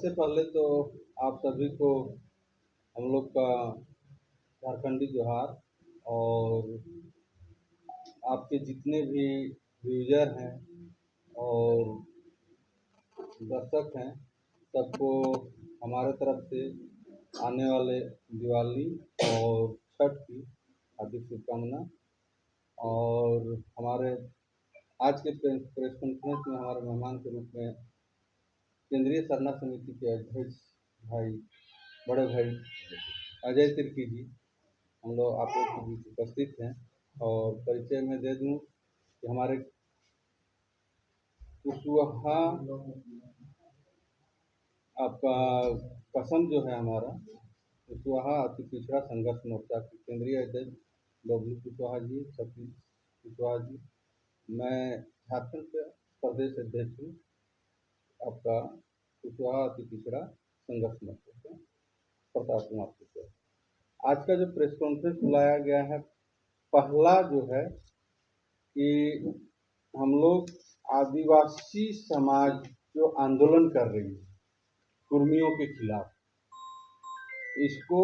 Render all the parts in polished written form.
सबसे पहले तो आप सभी को हम लोग का झारखंडी जोहार। और आपके जितने भी यूजर हैं और दर्शक हैं, सबको हमारे तरफ से आने वाले दिवाली और छठ की हार्दिक शुभकामना। और हमारे आज के प्रेस कॉन्फ्रेंस में हमारे मेहमान के रूप में केंद्रीय सरना समिति के अध्यक्ष भाई बड़े भाई अजय तिर्की जी हम लोग आप लोग के बीच उपस्थित हैं। और परिचय में दे दूं कि हमारे कुशवाहा आपका कसम जो है, हमारा कुशवाहा अति पिछड़ा संघर्ष मोर्चा के केंद्रीय अध्यक्ष डब्ल्यू कुशवाहा जी, सतीश कुशवाहा जी। मैं झारखंड प्रदेश अध्यक्ष हूँ आपका कुशवाहा अति पिछड़ा संघर्ष मोर्चा का, प्रताप कुमार कुशवाहा। आज का जो प्रेस कॉन्फ्रेंस बुलाया गया है, पहला जो है कि हम लोग आदिवासी समाज जो आंदोलन कर रही है कुर्मियों के खिलाफ, इसको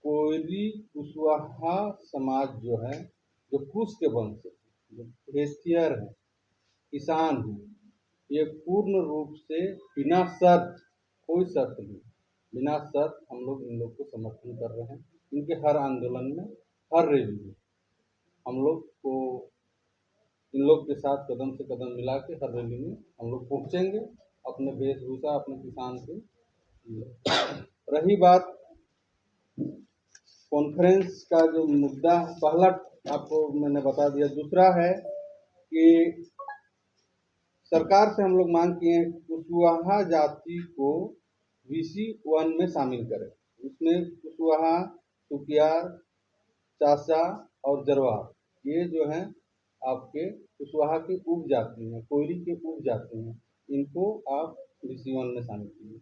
कोयली कुशवाहा समाज जो है, जो कुश के वंश से, जो खेतिहर है, किसान है, ये पूर्ण रूप से बिना शर्त, कोई शर्त नहीं, बिना शर्त हम लोग इन लोग को समर्थन कर रहे हैं। इनके हर आंदोलन में, हर रैली में हम लोग को इन लोग के साथ कदम से कदम मिला के हर रैली में हम लोग पहुँचेंगे अपने वेशभूषा, अपने किसान के। रही बात कॉन्फ्रेंस का जो मुद्दा, पहला आपको मैंने बता दिया। दूसरा है कि सरकार से हम लोग मांग किए हैं कुशवाहा जाति को VC1 में शामिल करें। उसमें कुशवाहा, सुकियार, चाचा और जरवार, ये जो हैं आपके कुशवाहा की उप जाति हैं, कोयली के उप जाति हैं, इनको आप VC1 में शामिल कीजिए।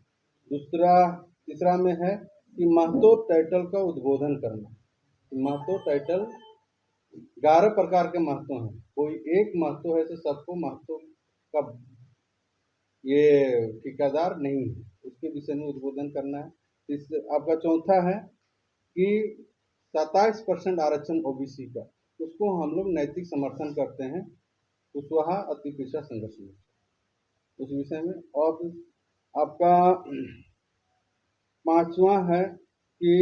तीसरा में है कि महतो टाइटल का उद्बोधन करना। महतो टाइटल 11 प्रकार के महतो हैं, कोई एक महतो है तो सबको महतो का ये ठेकेदार नहीं है, उसके विषय में उद्बोधन करना है। इस आपका चौथा है कि 27% आरक्षण OBC का, उसको हम लोग नैतिक समर्थन करते हैं कुशवाहा अति पिछड़ा संघर्ष में, उस विषय में। और आपका पांचवा है कि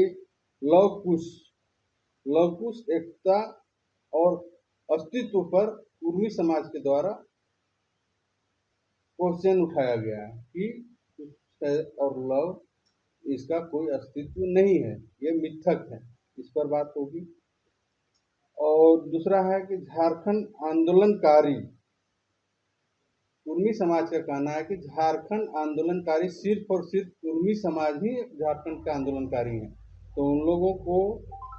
लव कुश एकता और अस्तित्व पर कुर्मी समाज के द्वारा क्वेश्चन उठाया गया है कि कुश और लव इसका कोई अस्तित्व नहीं है, ये मिथक है, इस पर बात होगी। और दूसरा है कि झारखंड आंदोलनकारी, कुर्मी समाज का कहना है कि झारखंड आंदोलनकारी सिर्फ और सिर्फ कुर्मी समाज ही झारखंड के आंदोलनकारी हैं। तो उन लोगों को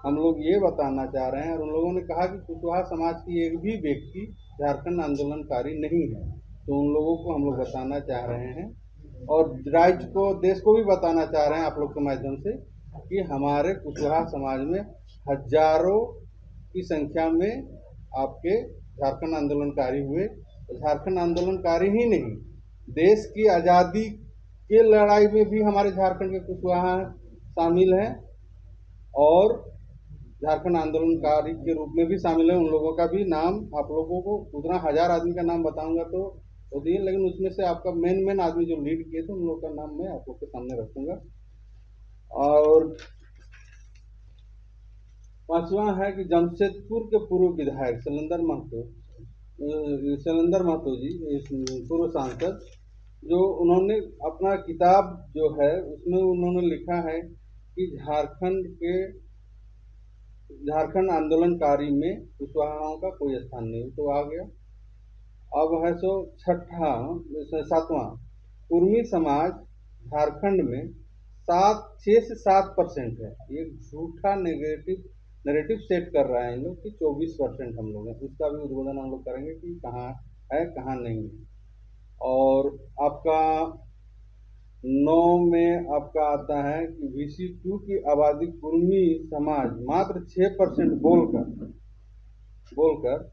हम लोग ये बताना चाह रहे हैं, और उन लोगों ने कहा कि कुशवाहा समाज की एक भी व्यक्ति झारखंड आंदोलनकारी नहीं है। तो उन लोगों को हम लोग बताना चाह रहे हैं, और राज्य को, देश को भी बताना चाह रहे हैं आप लोग के माध्यम से, कि हमारे कुशवाहा समाज में हजारों की संख्या में आपके झारखंड आंदोलनकारी हुए। झारखंड आंदोलनकारी ही नहीं, देश की आज़ादी के लड़ाई में भी हमारे झारखंड के कुशवाहा शामिल हैं, और झारखंड आंदोलनकारी के रूप में भी शामिल है। उन लोगों का भी नाम आप लोगों को, उतना 1000 आदमी का नाम बताऊंगा तो दिए, लेकिन उसमें से आपका मेन आदमी जो लीड किए थे उन लोगों का नाम मैं आप लोग के सामने रखूंगा। और पांचवा है कि जमशेदपुर के पूर्व विधायक शैलेंद्र महतो जी, पूर्व सांसद, जो उन्होंने अपना किताब जो है उसमें उन्होंने लिखा है कि झारखंड आंदोलनकारी में कुशवाहाओं का कोई स्थान नहीं, तो आ गया। अब है सो सातवां, कुर्मी समाज झारखंड में 6 से 7% है। ये झूठा नैरेटिव सेट कर रहा है इन लोग कि 24% हम लोग हैं। उसका भी उद्बोधन हम लोग करेंगे कि कहाँ है, कहाँ नहीं है। और आपका 9 में आपका आता है कि VC2 की आबादी कुर्मी समाज मात्र 6% बोलकर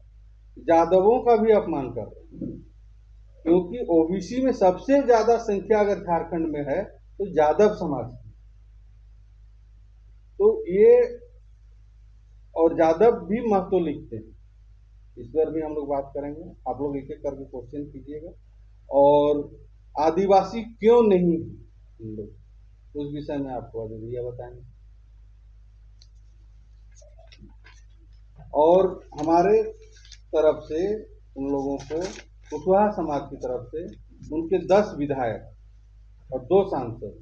यादवों का भी अपमान कर रहे हैं। क्योंकि ओबीसी में सबसे ज्यादा संख्या अगर झारखंड में है तो यादव समाज की। तो ये, और यादव भी महतो लिखते हैं, इस पर भी हम लोग बात करेंगे। आप लोग एक एक करके क्वेश्चन कीजिएगा। और आदिवासी क्यों नहीं हम लोग, उस विषय में आपको अभी भैया बताएंगे। और हमारे तरफ से उन लोगों को, कुशवाहा समाज की तरफ से उनके 10 विधायक और 2 सांसद,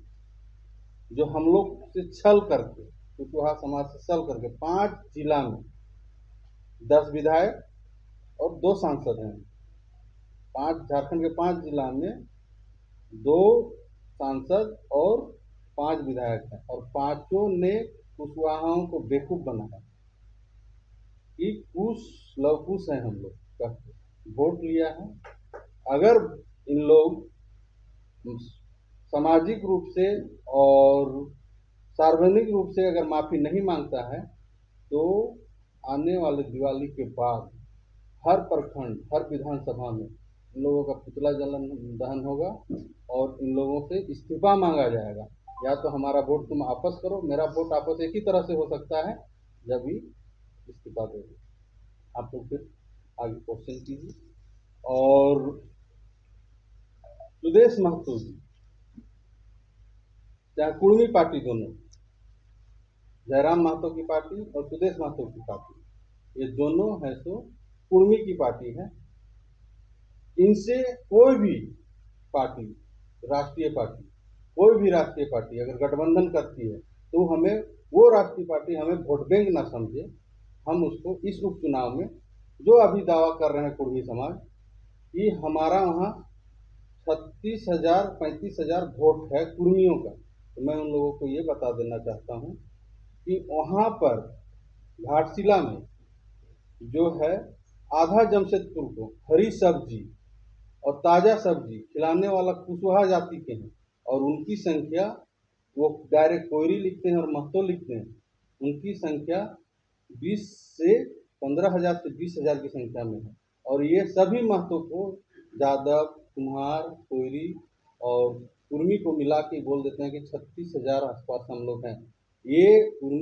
जो हम लोग से छल करके, कुशवाहा समाज से छल करके 5 जिला में 10 विधायक और 2 सांसद हैं। 5 झारखंड के 5 जिला में 2 सांसद और 5 विधायक हैं, और पांचों ने कुशवाहाओं को बेवकूफ बनाया कि कुश लवकुश है हम लोग कहते वोट लिया है। अगर इन लोग सामाजिक रूप से और सार्वजनिक रूप से अगर माफी नहीं मांगता है तो आने वाले दिवाली के बाद हर प्रखंड, हर विधानसभा में इन लोगों का पुतला जलन दहन होगा और इन लोगों से इस्तीफा मांगा जाएगा। या तो हमारा वोट तुम वापस करो, मेरा वोट वापस एक ही तरह से हो सकता है जब भी इस्तीफा दोगे। आप लोग फिर आगे क्वेश्चन कीजिए। और सुदेश महतो जी, चाहे कुर्मी पार्टी, दोनों, जयराम महतो की पार्टी और सुदेश महतो की पार्टी, ये दोनों है सो कुर्मी की पार्टी है। इनसे कोई भी पार्टी, राष्ट्रीय पार्टी, कोई भी राष्ट्रीय पार्टी अगर गठबंधन करती है तो हमें, वो राष्ट्रीय पार्टी हमें वोट बैंक ना समझे। हम उसको इस उपचुनाव में, जो अभी दावा कर रहे हैं कुर्मी समाज कि हमारा वहाँ 36,000 35,000 वोट है कुर्मियों का, तो मैं उन लोगों को ये बता देना चाहता हूँ कि वहाँ पर घाटशिला में जो है, आधा जमशेदपुर को हरी सब्जी और ताजा सब्जी खिलाने वाला कुशवाहा जाति के हैं, और उनकी संख्या, वो डायरेक्ट कोयरी लिखते हैं और महतो लिखते हैं, उनकी संख्या 20 से 15,000 से 20,000 की संख्या में है। और ये सभी महतो को यादव, कुम्हार, कोयरी और कुर्मी को मिला के बोल देते हैं कि 36,000 आसपास हम लोग हैं। ये